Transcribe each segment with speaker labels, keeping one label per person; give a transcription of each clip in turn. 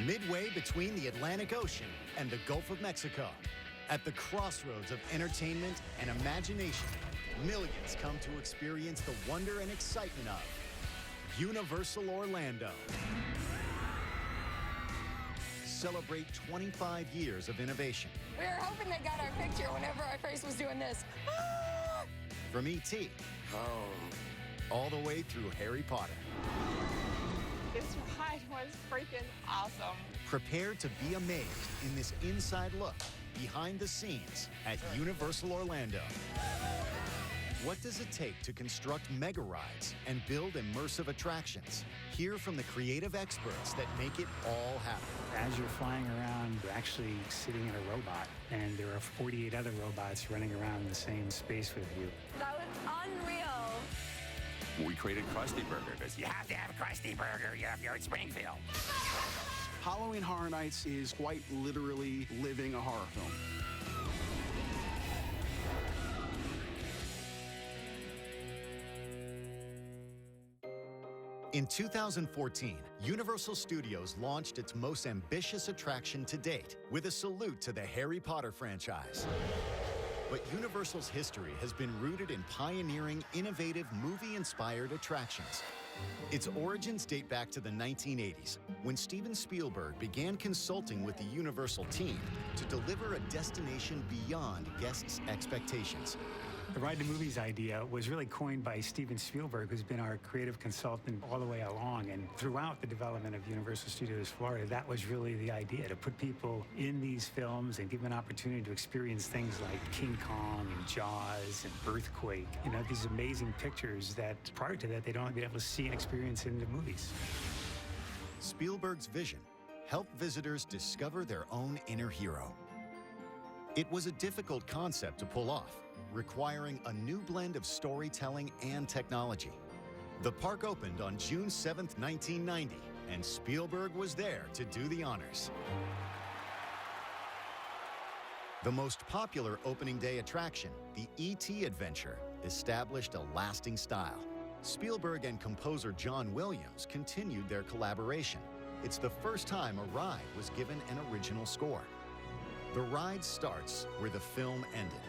Speaker 1: Midway between the Atlantic Ocean and the Gulf of Mexico, at the crossroads of entertainment and imagination, millions come to experience the wonder and excitement of Universal Orlando. Celebrate 25 years of innovation.
Speaker 2: We were hoping they got our picture whenever our face was doing this.
Speaker 1: From E.T.
Speaker 3: Home.
Speaker 1: All the way through Harry Potter.
Speaker 4: This ride was freaking awesome.
Speaker 1: Prepare to be amazed in this inside look behind the scenes at Universal Orlando. What does it take to construct mega rides and build immersive attractions? Hear from the creative experts that make it all happen.
Speaker 5: As you're flying around, you're actually sitting in a robot, and there are 48 other robots running around in the same space with you.
Speaker 2: That was unreal.
Speaker 3: We created Krusty Burger because you have to have a Krusty Burger if you're in Springfield.
Speaker 6: Halloween Horror Nights is quite literally living a horror film.
Speaker 1: In 2014, Universal Studios launched its most ambitious attraction to date with a salute to the Harry Potter franchise. But Universal's history has been rooted in pioneering, innovative, movie-inspired attractions. Its origins date back to the 1980s, when Steven Spielberg began consulting with the Universal team to deliver a destination beyond guests' expectations.
Speaker 5: The Ride to Movies idea was really coined by Steven Spielberg, who's been our creative consultant all the way along. And throughout the development of Universal Studios Florida, that was really the idea, to put people in these films and give them an opportunity to experience things like King Kong and Jaws and Earthquake. You know, these amazing pictures that prior to that, they'd only be able to see and experience in the movies.
Speaker 1: Spielberg's vision helped visitors discover their own inner hero. It was a difficult concept to pull off, requiring a new blend of storytelling and technology. The park opened on June 7th, 1990, and Spielberg was there to do the honors. The most popular opening day attraction, the E.T. Adventure, established a lasting style. Spielberg and composer John Williams continued their collaboration. It's the first time a ride was given an original score. The ride starts where the film ended,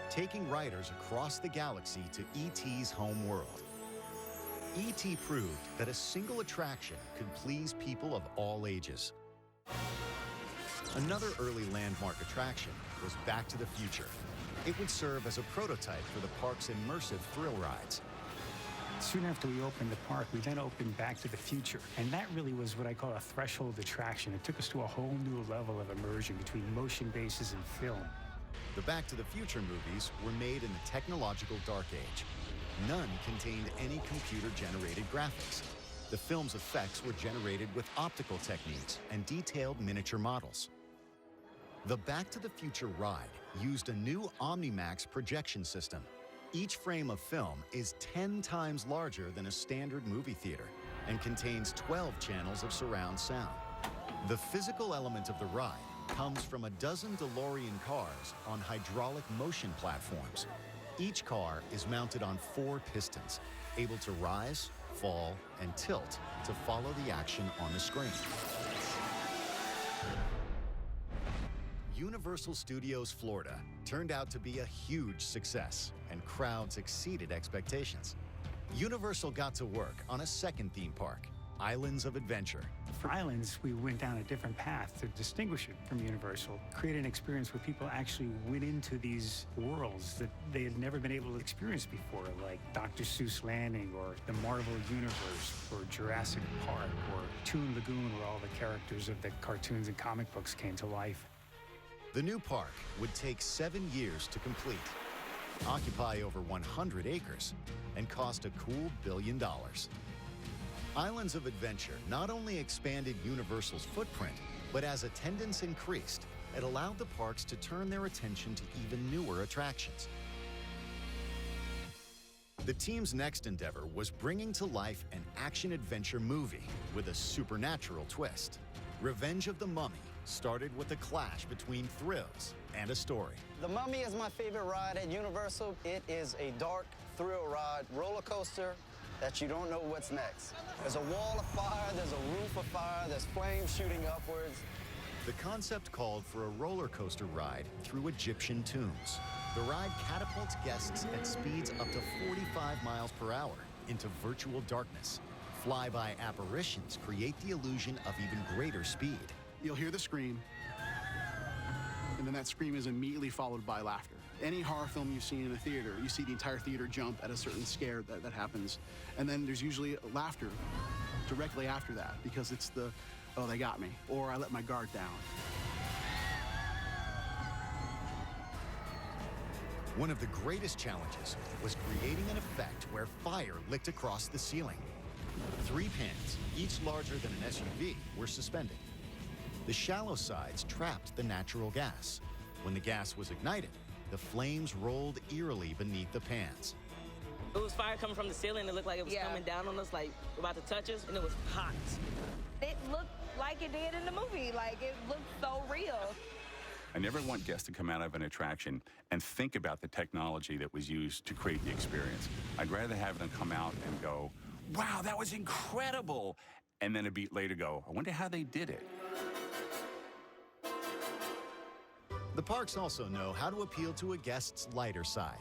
Speaker 1: taking riders across the galaxy to E.T.'s home world. E.T. proved that a single attraction could please people of all ages. Another early landmark attraction was Back to the Future. It would serve as a prototype for the park's immersive thrill rides.
Speaker 5: Soon after we opened the park, we then opened Back to the Future. And that really was what I call a threshold attraction. It took us to a whole new level of immersion between motion bases and film.
Speaker 1: The Back to the Future movies were made in the technological dark age. None contained any computer-generated graphics. The film's effects were generated with optical techniques and detailed miniature models. The Back to the Future ride used a new OmniMax projection system. Each frame of film is 10 times larger than a standard movie theater and contains 12 channels of surround sound. The physical element of the ride comes from a dozen DeLorean cars on hydraulic motion platforms. Each car is mounted on 4 pistons, able to rise, fall, and tilt to follow the action on the screen. Universal Studios Florida turned out to be a huge success, and crowds exceeded expectations. Universal got to work on a second theme park, Islands of Adventure.
Speaker 5: For Islands, we went down a different path to distinguish it from Universal, create an experience where people actually went into these worlds that they had never been able to experience before, like Dr. Seuss Landing, or the Marvel Universe, or Jurassic Park, or Toon Lagoon, where all the characters of the cartoons and comic books came to life.
Speaker 1: The new park would take 7 years to complete, occupy over 100 acres, and cost a cool $1 billion. Islands of Adventure not only expanded Universal's footprint, but as attendance increased, it allowed the parks to turn their attention to even newer attractions. The team's next endeavor was bringing to life an action-adventure movie with a supernatural twist. Revenge of the Mummy started with a clash between thrills and a story.
Speaker 7: The Mummy is my favorite ride at Universal. It is a dark thrill ride, roller coaster, that you don't know what's next. There's a wall of fire, there's a roof of fire, there's flames shooting upwards.
Speaker 1: The concept called for a roller coaster ride through Egyptian tombs. The ride catapults guests at speeds up to 45 miles per hour into virtual darkness. Flyby apparitions create the illusion of even greater speed.
Speaker 6: You'll hear the scream, and then that scream is immediately followed by laughter. Any horror film you've seen in a theater, you see the entire theater jump at a certain scare that happens. And then there's usually laughter directly after that, because it's the, oh, they got me, or I let my guard down.
Speaker 1: One of the greatest challenges was creating an effect where fire licked across the ceiling. 3 pins, each larger than an SUV, were suspended. The shallow sides trapped the natural gas. When the gas was ignited, the flames rolled eerily beneath the pans.
Speaker 8: It was fire coming from the ceiling. It looked like it was coming down on us, like about to touch us, and it was hot.
Speaker 4: It looked like it did in the movie. Like, it looked so real.
Speaker 9: I never want guests to come out of an attraction and think about the technology that was used to create the experience. I'd rather have them come out and go, wow, that was incredible. And then a beat later go, I wonder how they did it.
Speaker 1: The parks also know how to appeal to a guest's lighter side.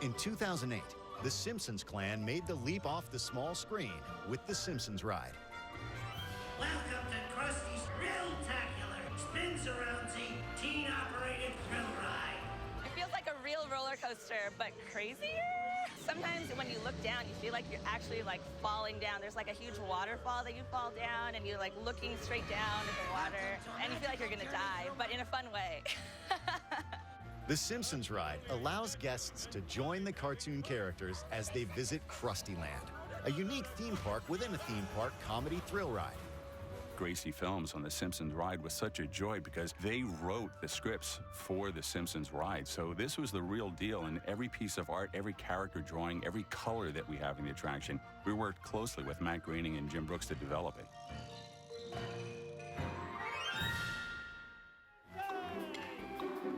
Speaker 1: In 2008, the Simpsons clan made the leap off the small screen with the Simpsons Ride.
Speaker 10: Welcome to Krusty's Thrill-tacular Spins Around teen-operated thrill ride.
Speaker 2: It feels like a real roller coaster, but crazier. Sometimes when you look down, you feel like you're actually like falling down. There's like a huge waterfall that you fall down, and you're like looking straight down at the water, and you feel like you're gonna die, but in a fun way.
Speaker 1: The Simpsons Ride allows guests to join the cartoon characters as they visit Krustyland, a unique theme park within a theme park comedy thrill ride.
Speaker 9: Gracie Films on the Simpsons Ride was such a joy because they wrote the scripts for the Simpsons Ride. So this was the real deal, and every piece of art, every character drawing, every color that we have in the attraction, we worked closely with Matt Groening and Jim Brooks to develop it.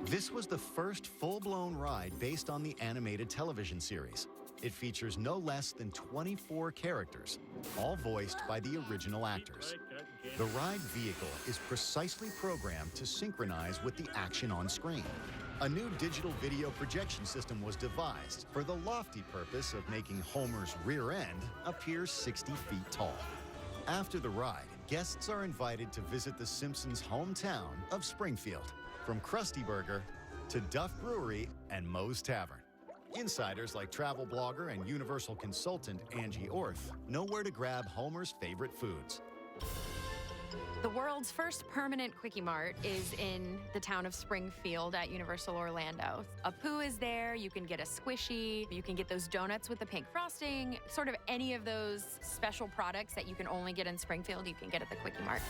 Speaker 1: This was the first full-blown ride based on the animated television series. It features no less than 24 characters, all voiced by the original actors. The ride vehicle is precisely programmed to synchronize with the action on screen. A new digital video projection system was devised for the lofty purpose of making Homer's rear end appear 60 feet tall. After the ride, guests are invited to visit the Simpsons' hometown of Springfield, from Krusty Burger to Duff Brewery and Moe's Tavern. Insiders like travel blogger and Universal consultant Angie Orth know where to grab Homer's favorite foods.
Speaker 11: The world's first permanent Quickie Mart is in the town of Springfield at Universal Orlando. Apu is there, you can get a squishy, you can get those donuts with the pink frosting, sort of any of those special products that you can only get in Springfield, you can get at the Quickie Mart.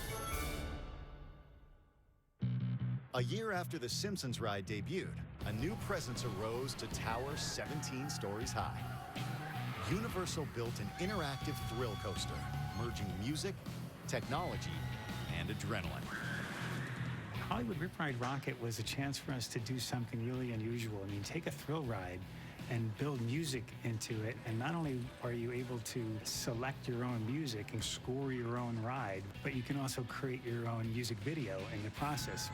Speaker 1: A year after the Simpsons Ride debuted, a new presence arose to tower 17 stories high. Universal built an interactive thrill coaster, merging music, technology, and adrenaline.
Speaker 5: Hollywood Rip Ride Rockit was a chance for us to do something really unusual. I mean, take a thrill ride and build music into it, and not only are you able to select your own music and score your own ride, but you can also create your own music video in the process.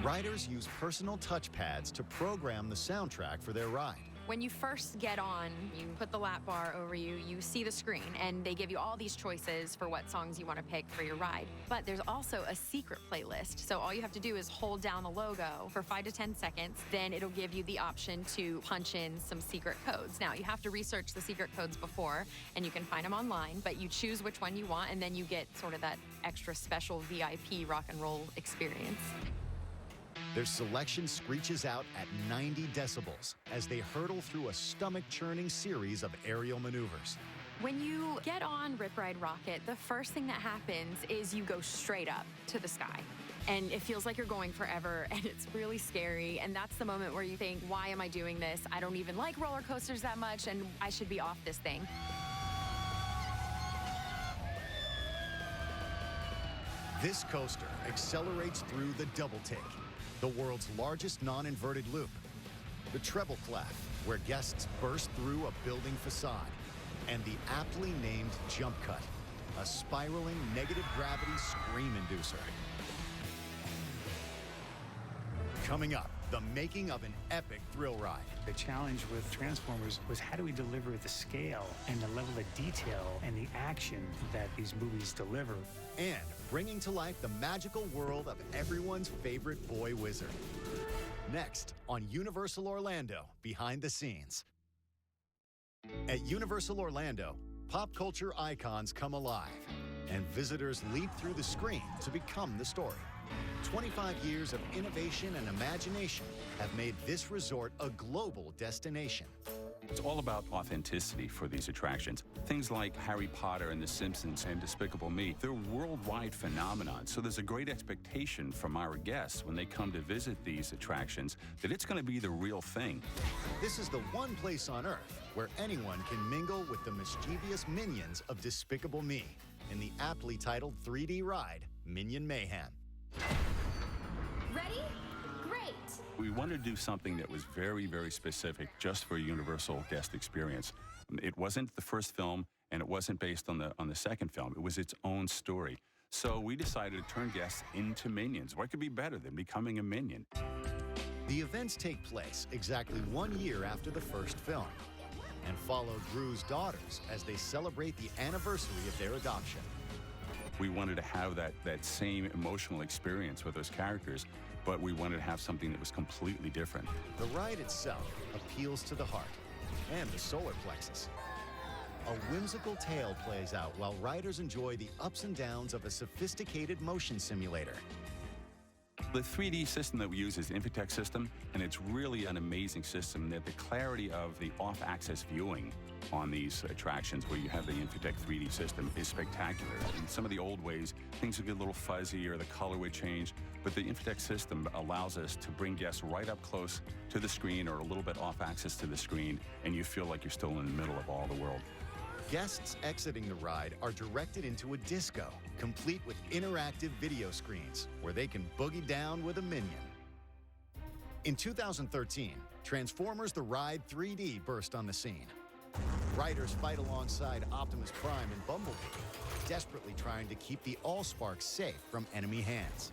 Speaker 1: Riders use personal touchpads to program the soundtrack for their ride.
Speaker 11: When you first get on, you put the lap bar over you, you see the screen, and they give you all these choices for what songs you want to pick for your ride. But there's also a secret playlist, so all you have to do is hold down the logo for 5 to 10 seconds, then it'll give you the option to punch in some secret codes. Now, you have to research the secret codes before, and you can find them online, but you choose which one you want, and then you get sort of that extra special VIP rock and roll experience.
Speaker 1: Their selection screeches out at 90 decibels as they hurtle through a stomach-churning series of aerial maneuvers.
Speaker 11: When you get on Rip Ride Rockit, the first thing that happens is you go straight up to the sky. And it feels like you're going forever, and it's really scary. And that's the moment where you think, why am I doing this? I don't even like roller coasters that much, and I should be off this thing.
Speaker 1: This coaster accelerates through the double take, the world's largest non-inverted loop, the treble clef, where guests burst through a building facade, and the aptly named Jump Cut, a spiraling negative gravity scream inducer. Coming up, the making of an epic thrill ride.
Speaker 5: The challenge with Transformers was how do we deliver the scale and the level of detail and the action that these movies deliver.
Speaker 1: And bringing to life the magical world of everyone's favorite boy wizard. Next on Universal Orlando, Behind the Scenes. At Universal Orlando, pop culture icons come alive, and visitors leap through the screen to become the story. 25 years of innovation and imagination have made this resort a global destination.
Speaker 9: It's all about authenticity for these attractions. Things like Harry Potter and The Simpsons and Despicable Me, they're worldwide phenomenon. So there's a great expectation from our guests when they come to visit these attractions that it's going to be the real thing.
Speaker 1: This is the one place on Earth where anyone can mingle with the mischievous minions of Despicable Me in the aptly titled 3D ride, Minion Mayhem.
Speaker 12: Ready? Great!
Speaker 9: We wanted to do something that was very, very specific just for a Universal guest experience. It wasn't the first film, and it wasn't based on the second film. It was its own story. So we decided to turn guests into minions. What could be better than becoming a minion?
Speaker 1: The events take place exactly 1 year after the first film and follow Gru's daughters as they celebrate the anniversary of their adoption.
Speaker 9: We wanted to have that same emotional experience with those characters, but we wanted to have something that was completely different.
Speaker 1: The ride itself appeals to the heart and the solar plexus. A whimsical tale plays out while riders enjoy the ups and downs of a sophisticated motion simulator.
Speaker 9: The 3D system that we use is the Infotech system, and it's really an amazing system. That the clarity of the off-axis viewing on these attractions where you have the Infotech 3D system is spectacular. In some of the old ways, things would get a little fuzzy or the color would change, but the Infotech system allows us to bring guests right up close to the screen or a little bit off-axis to the screen, and you feel like you're still in the middle of all the world.
Speaker 1: Guests exiting the ride are directed into a disco, complete with interactive video screens, where they can boogie down with a minion. In 2013, Transformers The Ride 3D burst on the scene. Riders fight alongside Optimus Prime and Bumblebee, desperately trying to keep the Allsparks safe from enemy hands.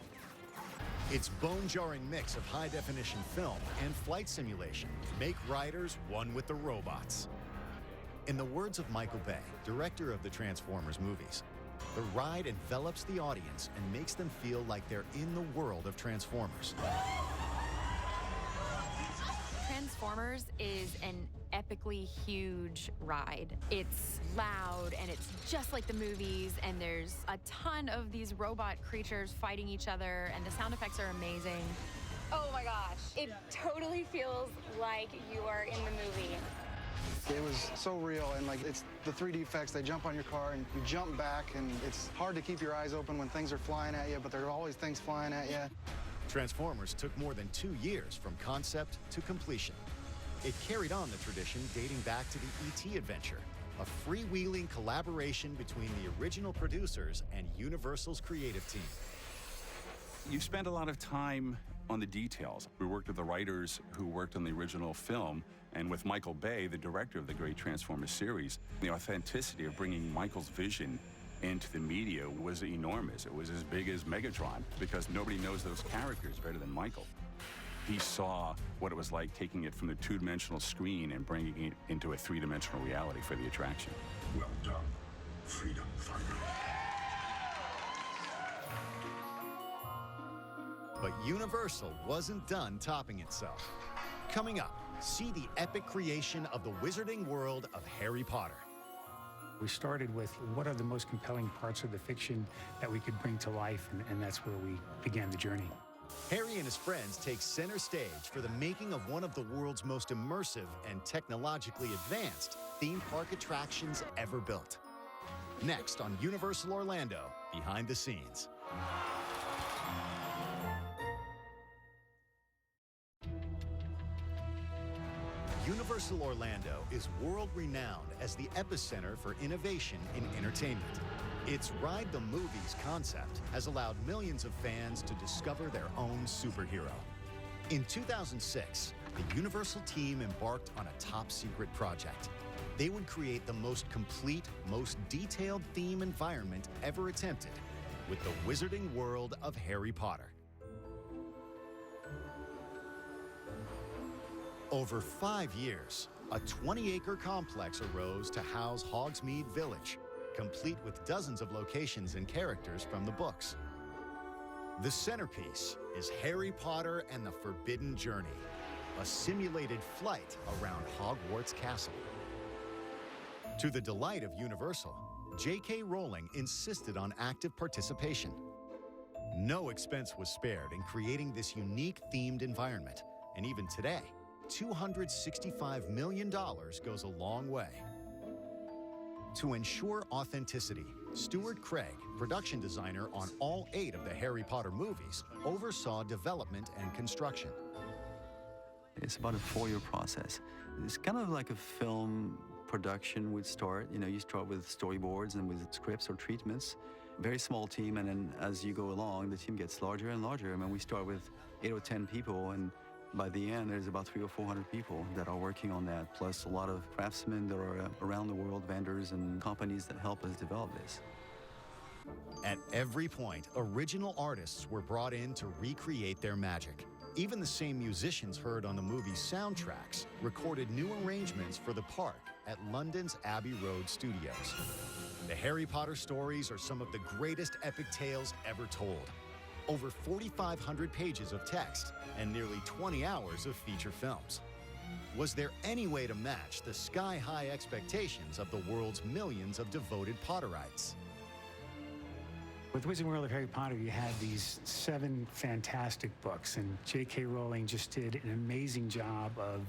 Speaker 1: Its bone-jarring mix of high-definition film and flight simulation make riders one with the robots. In the words of Michael Bay, director of the Transformers movies, the ride envelops the audience and makes them feel like they're in the world of Transformers.
Speaker 11: Transformers is an epically huge ride. It's loud and it's just like the movies, and there's a ton of these robot creatures fighting each other, and the sound effects are amazing.
Speaker 4: Oh my gosh, it totally feels like you are in the movie.
Speaker 7: It was so real, and like it's the 3D effects. They jump on your car and you jump back, and it's hard to keep your eyes open when things are flying at you, but there are always things flying at you.
Speaker 1: Transformers took more than 2 years from concept to completion. It carried on the tradition dating back to the E.T. adventure, a freewheeling collaboration between the original producers and Universal's creative team.
Speaker 9: You spend a lot of time on the details. We worked with the writers who worked on the original film, and with Michael Bay, the director of the great Transformers series. The authenticity of bringing Michael's vision into the media was enormous. It was as big as Megatron, because nobody knows those characters better than Michael. He saw what it was like taking it from the two-dimensional screen and bringing it into a three-dimensional reality for the attraction.
Speaker 13: Well done, Freedom Fighter.
Speaker 1: But Universal wasn't done topping itself. Coming up, see the epic creation of the wizarding world of Harry Potter.
Speaker 5: We started with what are the most compelling parts of the fiction that we could bring to life, and that's where we began the journey.
Speaker 1: Harry and his friends take center stage for the making of one of the world's most immersive and technologically advanced theme park attractions ever built. Next on Universal Orlando, Behind the Scenes. Universal Orlando is world-renowned as the epicenter for innovation in entertainment. Its Ride the Movies concept has allowed millions of fans to discover their own superhero. In 2006, the Universal team embarked on a top-secret project. They would create the most complete, most detailed theme environment ever attempted with the Wizarding World of Harry Potter. Over 5 years, a 20-acre complex arose to house Hogsmeade Village, complete with dozens of locations and characters from the books. The centerpiece is Harry Potter and the Forbidden Journey, a simulated flight around Hogwarts Castle. To the delight of Universal, J.K. Rowling insisted on active participation. No expense was spared in creating this unique themed environment, and even today, $265 million goes a long way. To ensure authenticity, Stuart Craig, production designer on all 8 of the Harry Potter movies, oversaw development and construction.
Speaker 12: It's about a 4-year process. It's kind of like a film production would start. You know, you start with storyboards and with scripts or treatments. Very small team, and then as you go along, the team gets larger and larger. I mean, we start with 8 or 10 people, and by the end, there's about 300 or 400 people that are working on that, plus a lot of craftsmen that are around the world, vendors and companies that help us develop this.
Speaker 1: At every point, original artists were brought in to recreate their magic. Even the same musicians heard on the movie's soundtracks recorded new arrangements for the park at London's Abbey Road Studios. The Harry Potter stories are some of the greatest epic tales ever told. Over 4,500 pages of text and nearly 20 hours of feature films. Was there any way to match the sky-high expectations of the world's millions of devoted Potterites?
Speaker 5: With Wizarding World of Harry Potter, you had these 7 fantastic books, and J.K. Rowling just did an amazing job of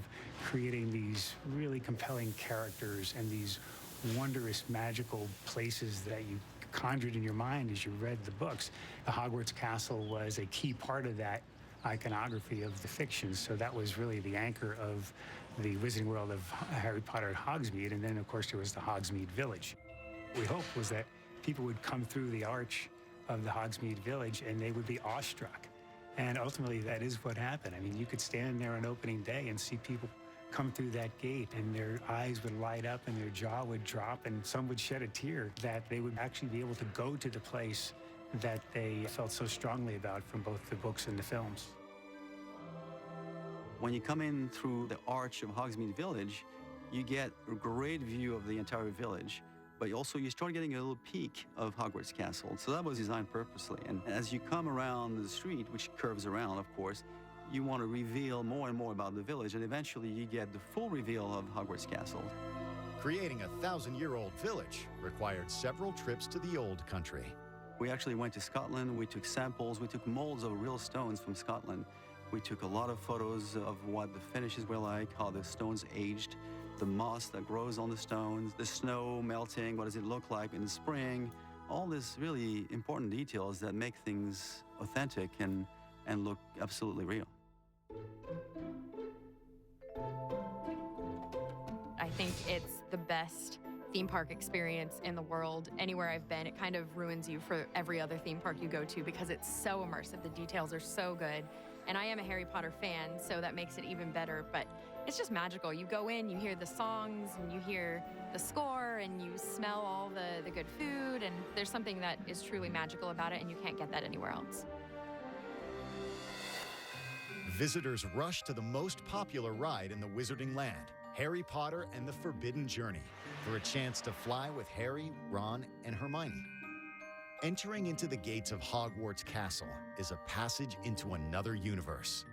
Speaker 5: creating these really compelling characters and these wondrous magical places that you conjured in your mind as you read the books. The Hogwarts Castle was a key part of that iconography of the fiction, so that was really the anchor of the Wizarding World of Harry Potter at Hogsmeade, and then of course there was the Hogsmeade Village. What we hoped was that people would come through the arch of the Hogsmeade Village and they would be awestruck, and ultimately that is what happened. I mean, you could stand there on opening day and see people come through that gate and their eyes would light up and their jaw would drop and some would shed a tear that they would actually be able to go to the place that they felt so strongly about from both the books and the films.
Speaker 12: When you come in through the arch of Hogsmeade Village, you get a great view of the entire village, but you start getting a little peek of Hogwarts Castle. So that was designed purposely. And as you come around the street, which curves around, of course, you want to reveal more and more about the village, and eventually you get the full reveal of Hogwarts Castle.
Speaker 1: Creating a 1,000-year-old village required several trips to the old country.
Speaker 12: We actually went to Scotland, we took samples, we took molds of real stones from Scotland. We took a lot of photos of what the finishes were like, how the stones aged, the moss that grows on the stones, the snow melting, what does it look like in the spring, all these really important details that make things authentic and look absolutely real.
Speaker 11: I think it's the best theme park experience in the world. Anywhere I've been, it kind of ruins you for every other theme park you go to because it's so immersive. The details are so good. And I am a Harry Potter fan, so that makes it even better. But it's just magical. You go in, you hear the songs, and you hear the score, and you smell all the good food, and there's something that is truly magical about it, and you can't get that anywhere else.
Speaker 1: Visitors rush to the most popular ride in the Wizarding Land, Harry Potter and the Forbidden Journey, for a chance to fly with Harry, Ron, and Hermione. Entering into the gates of Hogwarts Castle is a passage into another universe.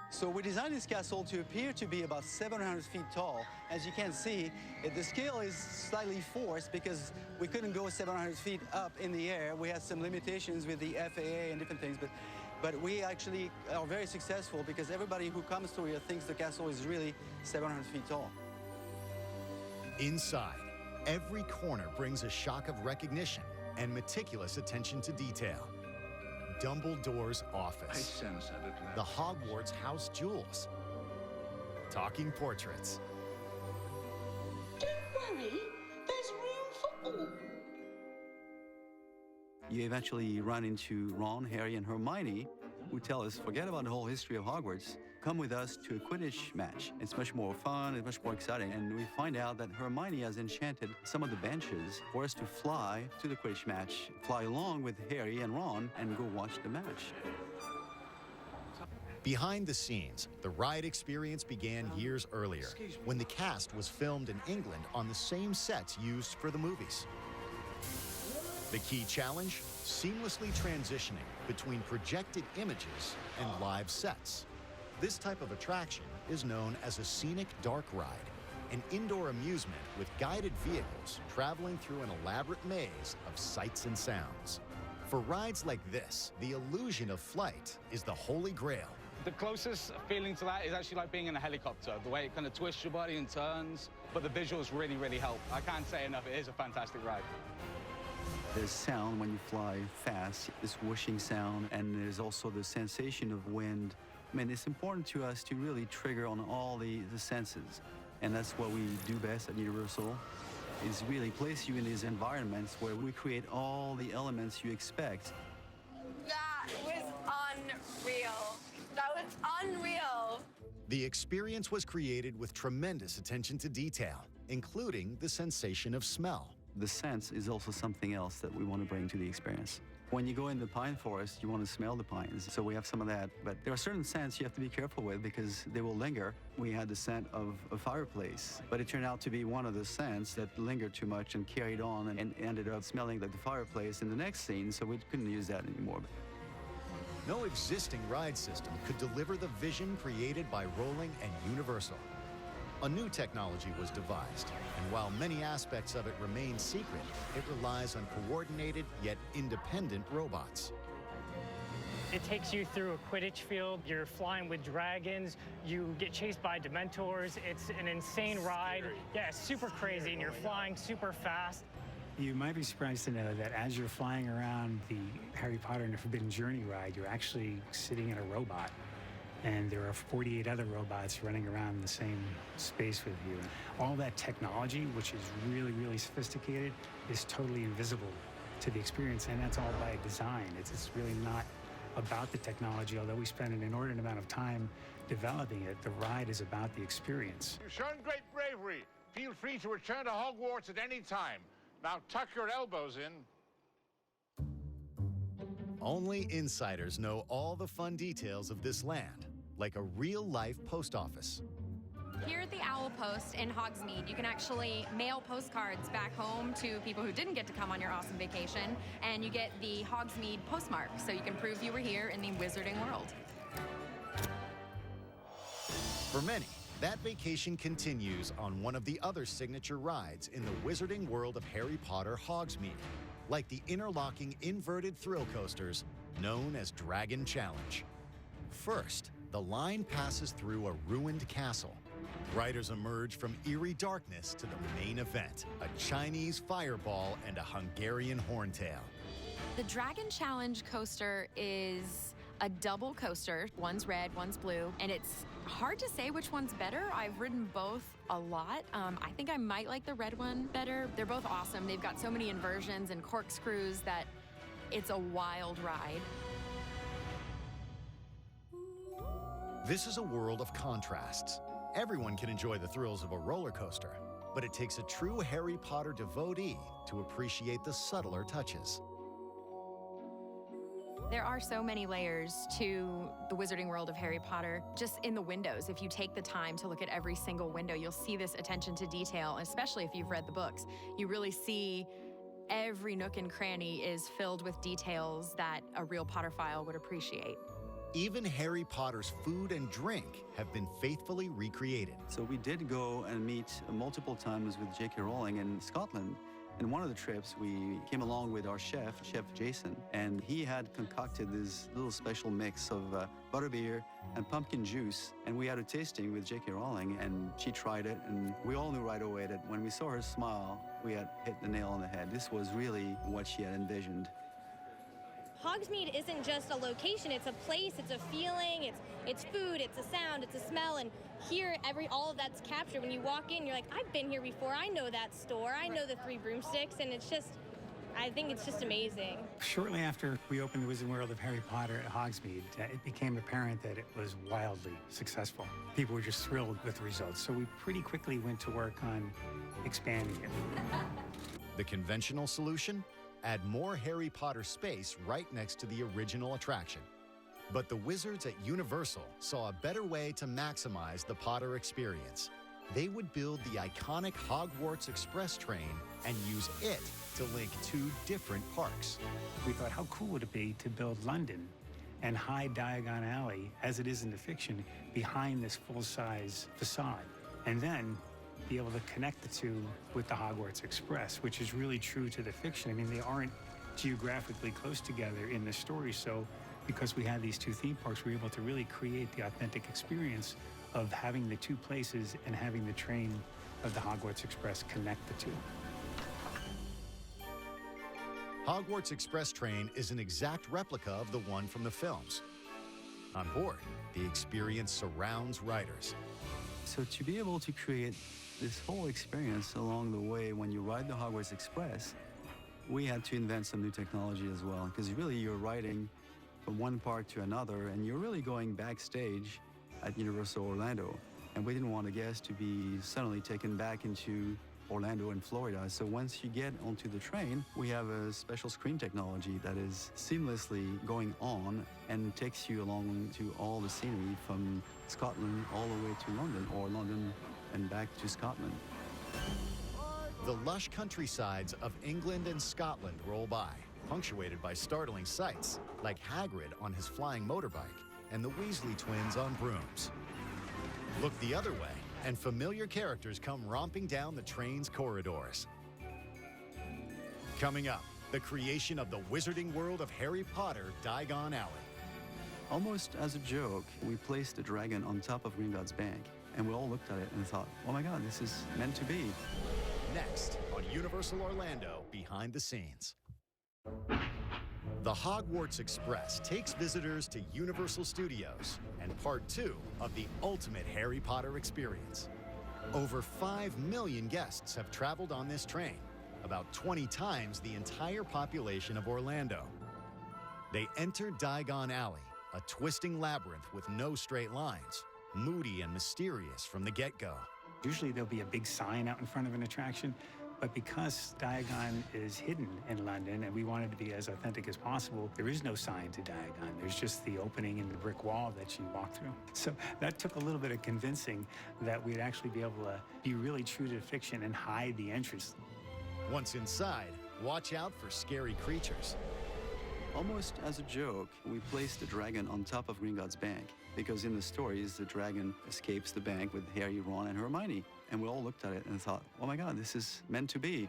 Speaker 12: So we designed this castle to appear to be about 700 feet tall. As you can see, the scale is slightly forced because we couldn't go 700 feet up in the air. We had some limitations with the FAA and different things, but we actually are very successful because everybody who comes through here thinks the castle is really 700 feet tall.
Speaker 1: Inside, every corner brings a shock of recognition and meticulous attention to detail. Dumbledore's office.
Speaker 13: I sense that at last.
Speaker 1: The Hogwarts house jewels. Talking portraits.
Speaker 10: Don't worry, there's room for all.
Speaker 12: You eventually run into Ron, Harry, and Hermione, who tell us, forget about the whole history of Hogwarts, come with us to a Quidditch match. It's much more fun, it's much more exciting. And we find out that Hermione has enchanted some of the benches for us to fly to the Quidditch match, fly along with Harry and Ron, and go watch the match.
Speaker 1: Behind the scenes, the ride experience began years earlier, when the cast was filmed in England on the same sets used for the movies. The key challenge? Seamlessly transitioning between projected images and live sets. This type of attraction is known as a scenic dark ride, an indoor amusement with guided vehicles traveling through an elaborate maze of sights and sounds. For rides like this, the illusion of flight is the holy grail.
Speaker 14: The closest feeling to that is actually like being in a helicopter, the way it kind of twists your body and turns, but the visuals really, really help. I can't say enough, it is a fantastic ride.
Speaker 12: There's sound when you fly fast, this whooshing sound, and there's also the sensation of wind. I mean, it's important to us to really trigger on all the senses, and that's what we do best at Universal, is really place you in these environments where we create all the elements you expect.
Speaker 4: That was unreal. That was unreal.
Speaker 1: The experience was created with tremendous attention to detail, including the sensation of smell.
Speaker 12: The sense is also something else that we want to bring to the experience. When you go in the pine forest, you want to smell the pines, so we have some of that. But there are certain scents you have to be careful with because they will linger. We had the scent of a fireplace, but it turned out to be one of the scents that lingered too much and carried on and ended up smelling like the fireplace in the next scene, so we couldn't use that anymore.
Speaker 1: No existing ride system could deliver the vision created by Rolling and Universal. A new technology was devised, and while many aspects of it remain secret, it relies on coordinated yet independent robots.
Speaker 15: It takes you through a Quidditch field, you're flying with dragons, you get chased by Dementors, it's an insane ride. Yeah, it's super crazy, and you're flying super fast.
Speaker 5: You might be surprised to know that as you're flying around the Harry Potter and the Forbidden Journey ride, you're actually sitting in a robot. And there are 48 other robots running around the same space with you. All that technology, which is really, really sophisticated, is totally invisible to the experience, and that's all by design. It's really not about the technology, although we spend an inordinate amount of time developing it. The ride is about the experience.
Speaker 16: You've shown great bravery. Feel free to return to Hogwarts at any time. Now tuck your elbows in.
Speaker 1: Only insiders know all the fun details of this land, like a real-life post office.
Speaker 11: Here at the Owl Post in Hogsmeade, you can actually mail postcards back home to people who didn't get to come on your awesome vacation, and you get the Hogsmeade postmark, so you can prove you were here in the Wizarding World.
Speaker 1: For many, that vacation continues on one of the other signature rides in the Wizarding World of Harry Potter Hogsmeade, like the interlocking inverted thrill coasters known as Diagon Challenge. First, the line passes through a ruined castle. Riders emerge from eerie darkness to the main event, a Chinese fireball and a Hungarian horntail.
Speaker 11: The Diagon Challenge coaster is a double coaster. One's red, one's blue, and it's hard to say which one's better. I've ridden both a lot. I think I might like the red one better. They're both awesome. They've got so many inversions and corkscrews that it's a wild ride.
Speaker 1: This is a world of contrasts. Everyone can enjoy the thrills of a roller coaster, but it takes a true Harry Potter devotee to appreciate the subtler touches.
Speaker 11: There are so many layers to the Wizarding World of Harry Potter. Just in the windows, if you take the time to look at every single window, you'll see this attention to detail, especially if you've read the books. You really see every nook and cranny is filled with details that a real Potterphile would appreciate.
Speaker 1: Even Harry Potter's food and drink have been faithfully recreated.
Speaker 12: So we did go and meet multiple times with J.K. Rowling in Scotland. In one of the trips, we came along with our chef, Chef Jason, and he had concocted this little special mix of butterbeer and pumpkin juice. And we had a tasting with J.K. Rowling, and she tried it, and we all knew right away that when we saw her smile, we had hit the nail on the head. This was really what she had envisioned.
Speaker 17: Hogsmeade isn't just a location, it's a place, it's a feeling, it's food, it's a sound, it's a smell, and here all of that's captured. When you walk in, you're like, I've been here before, I know that store, I know the Three Broomsticks, and it's just, I think it's just amazing.
Speaker 5: Shortly after we opened the Wizarding World of Harry Potter at Hogsmeade, it became apparent that it was wildly successful. People were just thrilled with the results, so we pretty quickly went to work on expanding it.
Speaker 1: The conventional solution? Add more Harry Potter space right next to the original attraction. But the wizards at Universal saw a better way to maximize the Potter experience. They would build the iconic Hogwarts Express train and use it to link two different parks.
Speaker 5: We thought, how cool would it be to build London and hide Diagon Alley, as it is in the fiction, behind this full-size facade, and then be able to connect the two with the Hogwarts Express, which is really true to the fiction. I mean, they aren't geographically close together in the story, so because we had these two theme parks, we were able to really create the authentic experience of having the two places and having the train of the Hogwarts Express connect the two.
Speaker 1: Hogwarts Express train is an exact replica of the one from the films. On board, the experience surrounds riders.
Speaker 12: So to be able to create this whole experience along the way when you ride the Hogwarts Express, we had to invent some new technology as well, because really you're riding from one park to another, and you're really going backstage at Universal Orlando. And we didn't want the guests to be suddenly taken back into Orlando and Florida. So once you get onto the train, we have a special screen technology that is seamlessly going on and takes you along to all the scenery from Scotland all the way to London, or London and back to Scotland.
Speaker 1: The lush countrysides of England and Scotland roll by, punctuated by startling sights, like Hagrid on his flying motorbike and the Weasley twins on brooms. Look the other way, and familiar characters come romping down the train's corridors. Coming up, the creation of the Wizarding World of Harry Potter, Diagon Alley.
Speaker 12: Almost as a joke, we placed a dragon on top of Gringotts Bank, and we all looked at it and thought, oh my God, this is meant to be.
Speaker 1: Next on Universal Orlando, Behind the Scenes. The Hogwarts Express takes visitors to Universal Studios and part 2 of the ultimate Harry Potter experience. Over 5 million guests have traveled on this train, about 20 times the entire population of Orlando. They enter Diagon Alley, a twisting labyrinth with no straight lines, moody and mysterious from the get-go.
Speaker 5: Usually there'll be a big sign out in front of an attraction, but because Diagon is hidden in London and we wanted to be as authentic as possible, there is no sign to Diagon. There's just the opening in the brick wall that you walk through. So that took a little bit of convincing that we'd actually be able to be really true to fiction and hide the entrance.
Speaker 1: Once inside, watch out for scary creatures.
Speaker 12: Almost as a joke, we placed the dragon on top of Gringotts Bank, because in the stories, the dragon escapes the bank with Harry, Ron, and Hermione. And we all looked at it and thought, oh my God, this is meant to be.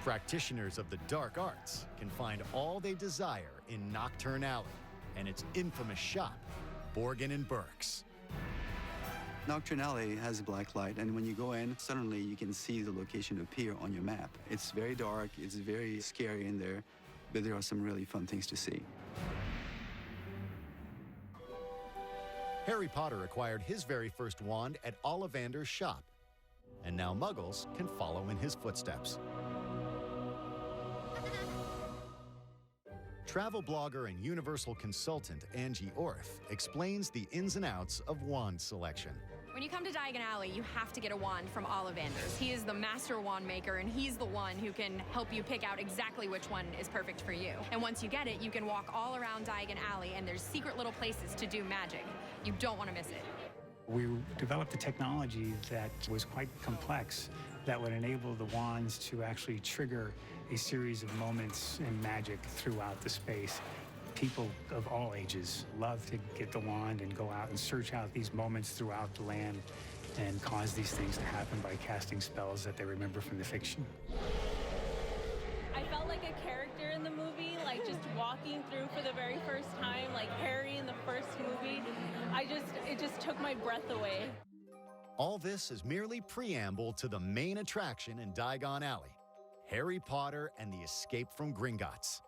Speaker 1: Practitioners of the dark arts can find all they desire in Nocturne Alley and its infamous shop, Borgin & Burke's.
Speaker 12: Nocturne Alley has black light, and when you go in, suddenly you can see the location appear on your map. It's very dark, it's very scary in there, but there are some really fun things to see.
Speaker 1: Harry Potter acquired his very first wand at Ollivander's shop, and now Muggles can follow in his footsteps. Travel blogger and Universal consultant Angie Orth explains the ins and outs of wand selection.
Speaker 11: When you come to Diagon Alley, you have to get a wand from Ollivander's. He is the master wand maker, and he's the one who can help you pick out exactly which one is perfect for you. And once you get it, you can walk all around Diagon Alley, and there's secret little places to do magic. You don't want to miss it.
Speaker 5: We developed a technology that was quite complex that would enable the wands to actually trigger a series of moments and magic throughout the space. People of all ages love to get the wand and go out and search out these moments throughout the land and cause these things to happen by casting spells that they remember from the fiction.
Speaker 18: I felt like a character in the movie, like just walking through for the very first time, like Harry in the first movie. It just took my breath away.
Speaker 1: All this is merely preamble to the main attraction in Diagon Alley, Harry Potter and the Escape from Gringotts.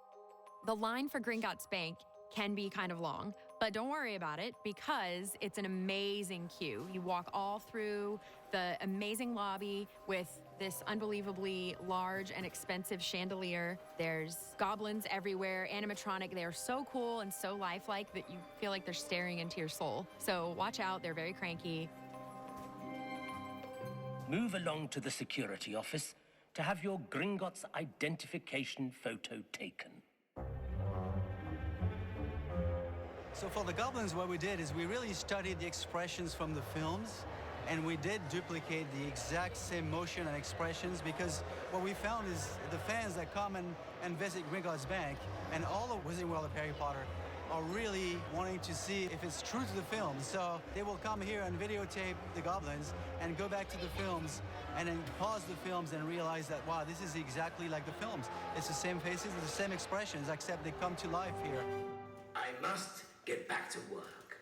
Speaker 11: The line for Gringotts Bank can be kind of long, but don't worry about it because it's an amazing queue. You walk all through the amazing lobby with this unbelievably large and expensive chandelier. There's goblins everywhere, animatronic. They are so cool and so lifelike that you feel like they're staring into your soul. So watch out, they're very cranky.
Speaker 19: Move along to the security office to have your Gringotts identification photo taken.
Speaker 12: So for the goblins, what we did is we really studied the expressions from the films, and we did duplicate the exact same motion and expressions, because what we found is the fans that come and visit Gringotts Bank and all of Wizarding World of Harry Potter are really wanting to see if it's true to the film. So they will come here and videotape the goblins and go back to the films and then pause the films and realize that, wow, this is exactly like the films. It's the same faces, the same expressions, except they come to life here.
Speaker 19: I must get back to work.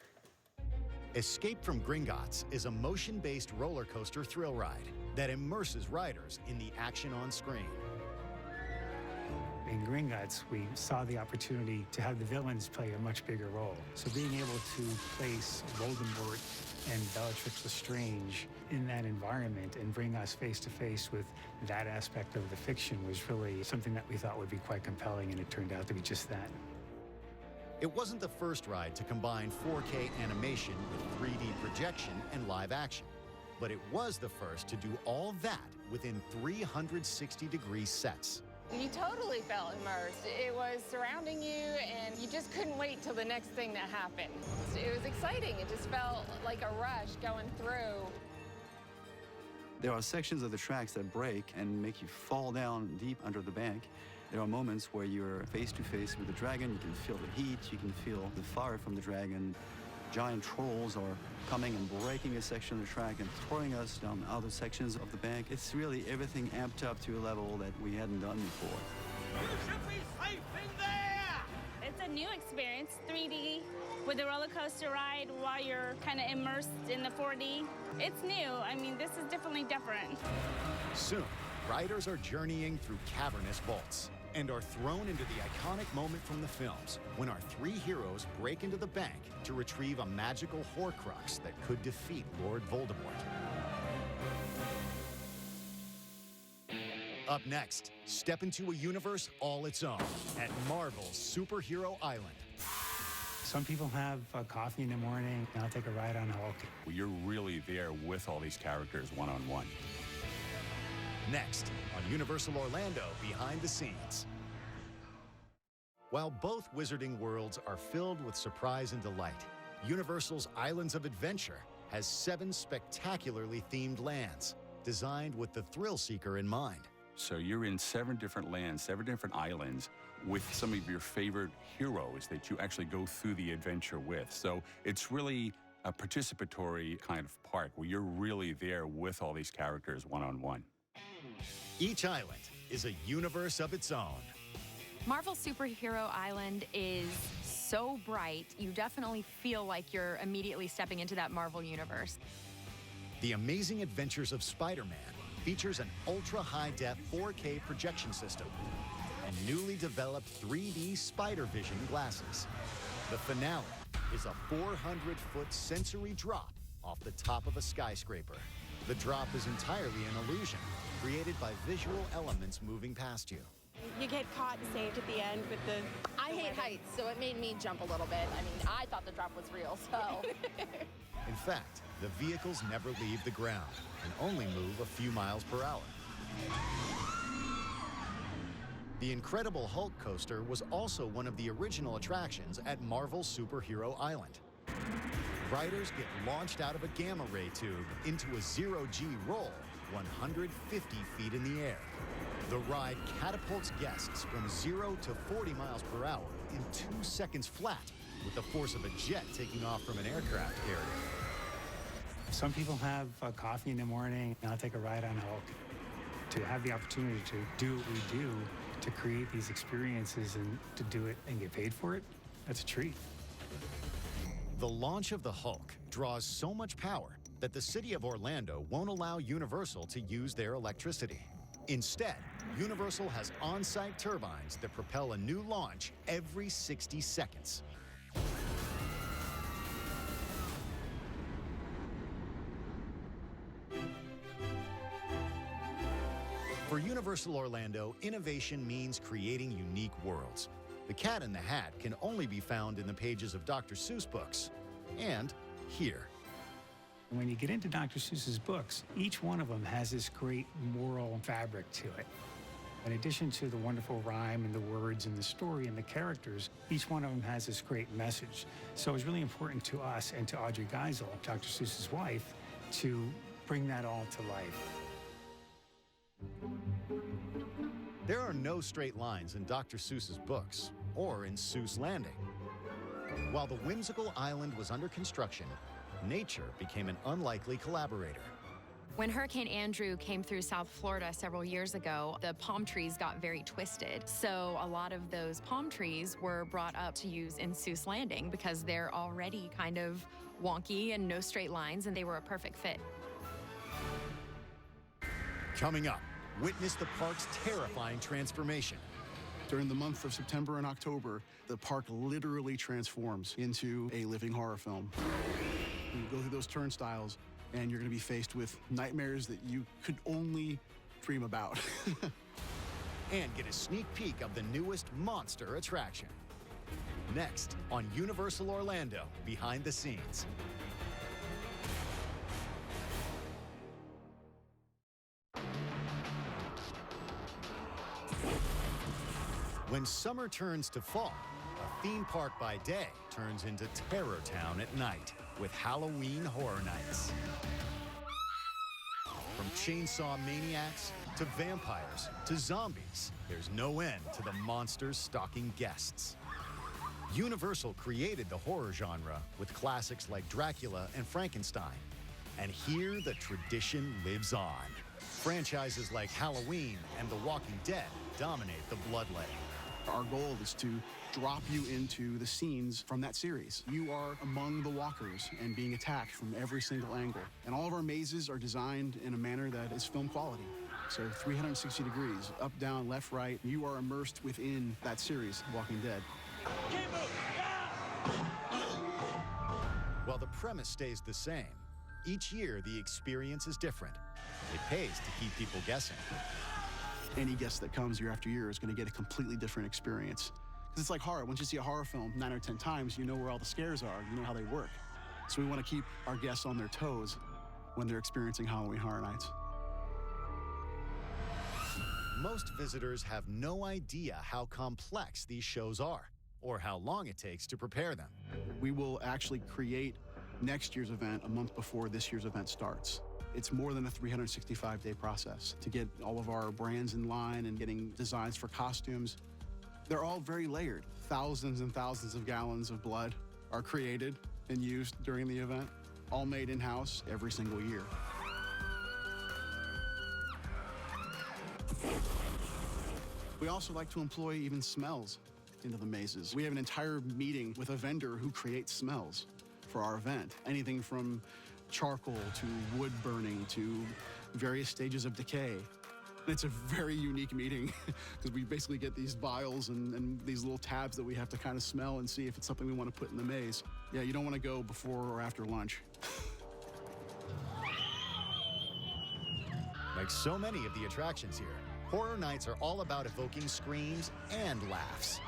Speaker 1: Escape from Gringotts is a motion-based roller coaster thrill ride that immerses riders in the action on screen.
Speaker 5: In Gringotts, we saw the opportunity to have the villains play a much bigger role. So being able to place Voldemort and Bellatrix Lestrange in that environment and bring us face to face with that aspect of the fiction was really something that we thought would be quite compelling, and it turned out to be just that.
Speaker 1: It wasn't the first ride to combine 4K animation with 3D projection and live action, but it was the first to do all that within 360-degree sets.
Speaker 4: You totally felt immersed. It was surrounding you, and you just couldn't wait till the next thing that happened. It was exciting. It just felt like a rush going through.
Speaker 12: There are sections of the tracks that break and make you fall down deep under the bank. There are moments where you're face to face with the dragon. You can feel the heat, you can feel the fire from the dragon. Giant trolls are coming and breaking a section of the track and throwing us down other sections of the bank. It's really everything amped up to a level that we hadn't done before.
Speaker 10: You should be safe in there!
Speaker 20: It's a new experience, 3D, with a roller coaster ride while you're kind of immersed in the 4D. It's new. I mean, this is definitely different.
Speaker 1: Soon, riders are journeying through cavernous vaults and are thrown into the iconic moment from the films when our three heroes break into the bank to retrieve a magical Horcrux that could defeat Lord Voldemort. Up next, step into a universe all its own at Marvel's Superhero Island.
Speaker 5: Some people have a coffee in the morning, and I'll take a ride on Hulk.
Speaker 9: You're really there with all these characters one-on-one.
Speaker 1: Next on Universal Orlando Behind the Scenes. While both Wizarding Worlds are filled with surprise and delight, Universal's Islands of Adventure has 7 spectacularly themed lands designed with the thrill seeker in mind.
Speaker 9: So you're in 7 different lands, 7 different islands with some of your favorite heroes that you actually go through the adventure with. So it's really a participatory kind of park where you're really there with all these characters one-on-one.
Speaker 1: Each island is a universe of its own.
Speaker 11: Marvel Superhero Island is so bright, you definitely feel like you're immediately stepping into that Marvel universe.
Speaker 1: The Amazing Adventures of Spider-Man features an ultra-high-def 4K projection system and newly developed 3D Spider Vision glasses. The finale is a 400-foot sensory drop off the top of a skyscraper. The drop is entirely an illusion, created by visual elements moving past you.
Speaker 4: You get caught and saved at the end with the...
Speaker 21: I hate heights, so it made me jump a little bit. I mean, I thought the drop was real, so...
Speaker 1: In fact, the vehicles never leave the ground and only move a few miles per hour. The Incredible Hulk coaster was also one of the original attractions at Marvel Superhero Island. Riders get launched out of a gamma ray tube into a zero-G roll 150 feet in the air. The ride catapults guests from 0 to 40 miles per hour in 2 seconds flat, with the force of a jet taking off from an aircraft carrier.
Speaker 5: Some people have a coffee in the morning, and I'll take a ride on Hulk. To have the opportunity to do what we do, to create these experiences and to do it and get paid for it, that's a treat.
Speaker 1: The launch of the Hulk draws so much power that the city of Orlando won't allow Universal to use their electricity. Instead, Universal has on-site turbines that propel a new launch every 60 seconds. For Universal Orlando, innovation means creating unique worlds. The Cat in the Hat can only be found in the pages of Dr. Seuss books, and here.
Speaker 5: When you get into Dr. Seuss's books, each one of them has this great moral fabric to it. In addition to the wonderful rhyme and the words and the story and the characters, each one of them has this great message. So it's really important to us and to Audrey Geisel, Dr. Seuss's wife, to bring that all to life.
Speaker 1: There are no straight lines in Dr. Seuss's books or in Seuss Landing. While the whimsical island was under construction, nature became an unlikely collaborator.
Speaker 11: When Hurricane Andrew came through South Florida several years ago, the palm trees got very twisted. So a lot of those palm trees were brought up to use in Seuss Landing because they're already kind of wonky and no straight lines, and they were a perfect fit.
Speaker 1: Coming up, witness the park's terrifying transformation.
Speaker 6: During the month of September and October, the park literally transforms into a living horror film. You go through those turnstiles, and you're going to be faced with nightmares that you could only dream about.
Speaker 1: And get a sneak peek of the newest monster attraction. Next on Universal Orlando, Behind the Scenes. When summer turns to fall, a theme park by day turns into Terror Town at night with Halloween Horror Nights. From chainsaw maniacs to vampires to zombies, there's no end to the monsters stalking guests. Universal created the horror genre with classics like Dracula and Frankenstein. And here the tradition lives on. Franchises like Halloween and The Walking Dead dominate the bloodletting.
Speaker 6: Our goal is to drop you into the scenes from that series. You are among the walkers and being attacked from every single angle. And all of our mazes are designed in a manner that is film quality. So 360 degrees, up, down, left, right. You are immersed within that series, Walking Dead.
Speaker 1: While the premise stays the same, each year the experience is different. It pays to keep people guessing.
Speaker 6: Any guest that comes year after year is going to get a completely different experience. Because it's like horror. Once you see a horror film 9 or 10 times, you know where all the scares are. You know how they work. So we want to keep our guests on their toes when they're experiencing Halloween Horror Nights.
Speaker 1: Most visitors have no idea how complex these shows are or how long it takes to prepare them.
Speaker 6: We will actually create next year's event a month before this year's event starts. It's more than a 365-day process to get all of our brands in line and getting designs for costumes. They're all very layered. Thousands and thousands of gallons of blood are created and used during the event, all made in-house every single year. We also like to employ even smells into the mazes. We have an entire meeting with a vendor who creates smells for our event. Anything from charcoal to wood burning to various stages of decay. And it's a very unique meeting because we basically get these vials and these little tabs that we have to kind of smell and see if it's something we want to put in the maze. Yeah, you don't want to go before or after lunch.
Speaker 1: Like so many of the attractions here, Horror Nights are all about evoking screams and laughs.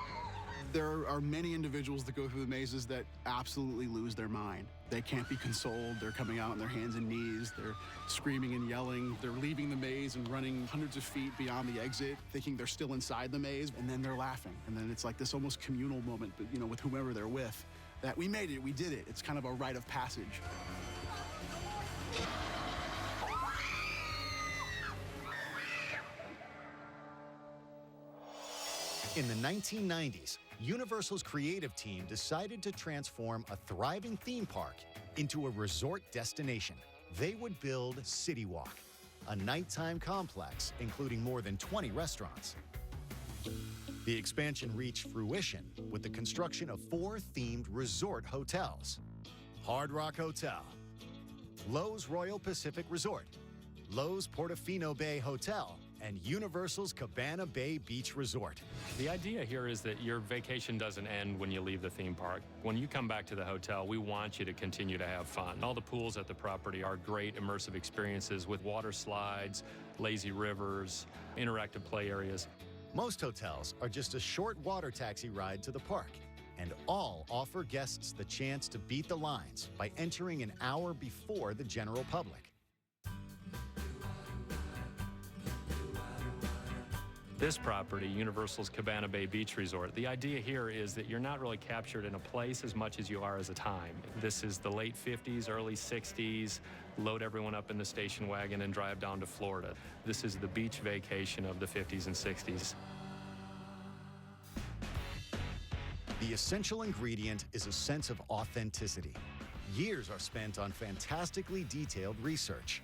Speaker 6: There are many individuals that go through the mazes that absolutely lose their mind. They can't be consoled. They're coming out on their hands and knees. They're screaming and yelling. They're leaving the maze and running hundreds of feet beyond the exit, thinking they're still inside the maze, and then they're laughing. And then it's like this almost communal moment, but you know, with whomever they're with, that we made it, we did it. It's kind of a rite of passage.
Speaker 1: In the 1990s, Universal's creative team decided to transform a thriving theme park into a resort destination. They would build City Walk, a nighttime complex including more than 20 restaurants. The expansion reached fruition with the construction of 4 themed resort hotels: Hard Rock Hotel, Lowe's Royal Pacific Resort, Lowe's Portofino Bay Hotel, and Universal's Cabana Bay Beach Resort.
Speaker 3: The idea here is that your vacation doesn't end when you leave the theme park. When you come back to the hotel, we want you to continue to have fun. All the pools at the property are great immersive experiences with water slides, lazy rivers, interactive play areas.
Speaker 1: Most hotels are just a short water taxi ride to the park, and all offer guests the chance to beat the lines by entering an hour before the general public.
Speaker 3: This property, Universal's Cabana Bay Beach Resort, the idea here is that you're not really captured in a place as much as you are as a time. This is the late 50s, early 60s, load everyone up in the station wagon and drive down to Florida. This is the beach vacation of the 50s and 60s.
Speaker 1: The essential ingredient is a sense of authenticity. Years are spent on fantastically detailed research.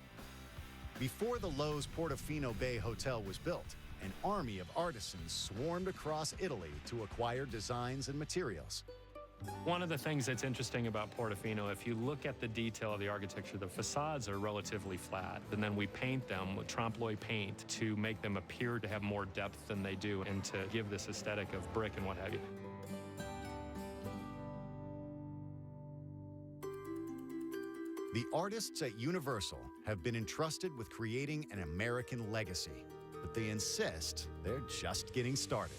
Speaker 1: Before the Lowe's Portofino Bay Hotel was built, an army of artisans swarmed across Italy to acquire designs and materials.
Speaker 3: One of the things that's interesting about Portofino, if you look at the detail of the architecture, the facades are relatively flat, and then we paint them with trompe l'oeil paint to make them appear to have more depth than they do and to give this aesthetic of brick and what have you.
Speaker 1: The artists at Universal have been entrusted with creating an American legacy, but they insist they're just getting started.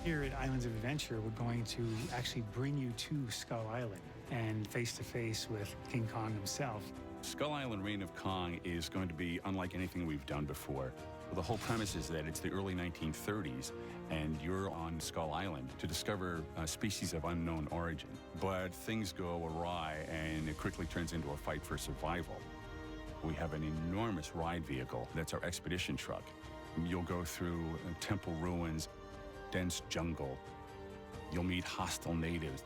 Speaker 5: Here at Islands of Adventure, we're going to actually bring you to Skull Island and face-to-face with King Kong himself.
Speaker 9: Skull Island Reign of Kong is going to be unlike anything we've done before. The whole premise is that it's the early 1930s, and you're on Skull Island to discover a species of unknown origin. But things go awry, and it quickly turns into a fight for survival. We have an enormous ride vehicle that's our expedition truck. You'll go through temple ruins, dense jungle. You'll meet hostile natives,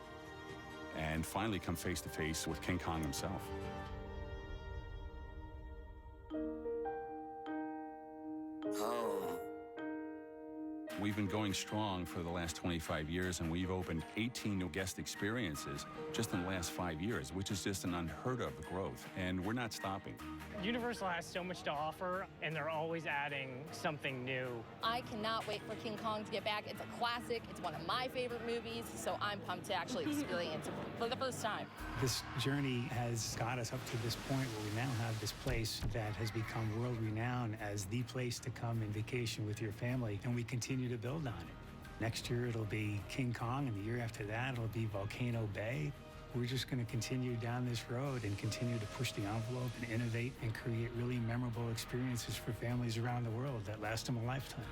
Speaker 9: and finally come face to face with King Kong himself. We've been going strong for the last 25 years, and we've opened 18 new guest experiences just in the last 5 years, which is just an unheard of growth, and we're not stopping.
Speaker 15: Universal has so much to offer, and they're always adding something new.
Speaker 21: I cannot wait for King Kong to get back. It's a classic. It's one of my favorite movies, so I'm pumped to actually experience it for the first time.
Speaker 5: This journey has got us up to this point where we now have this place that has become world-renowned as the place to come and vacation with your family, and we continue to build on it. Next year, it'll be King Kong, and the year after that, it'll be Volcano Bay. We're just going to continue down this road and continue to push the envelope and innovate and create really memorable experiences for families around the world that last them a lifetime.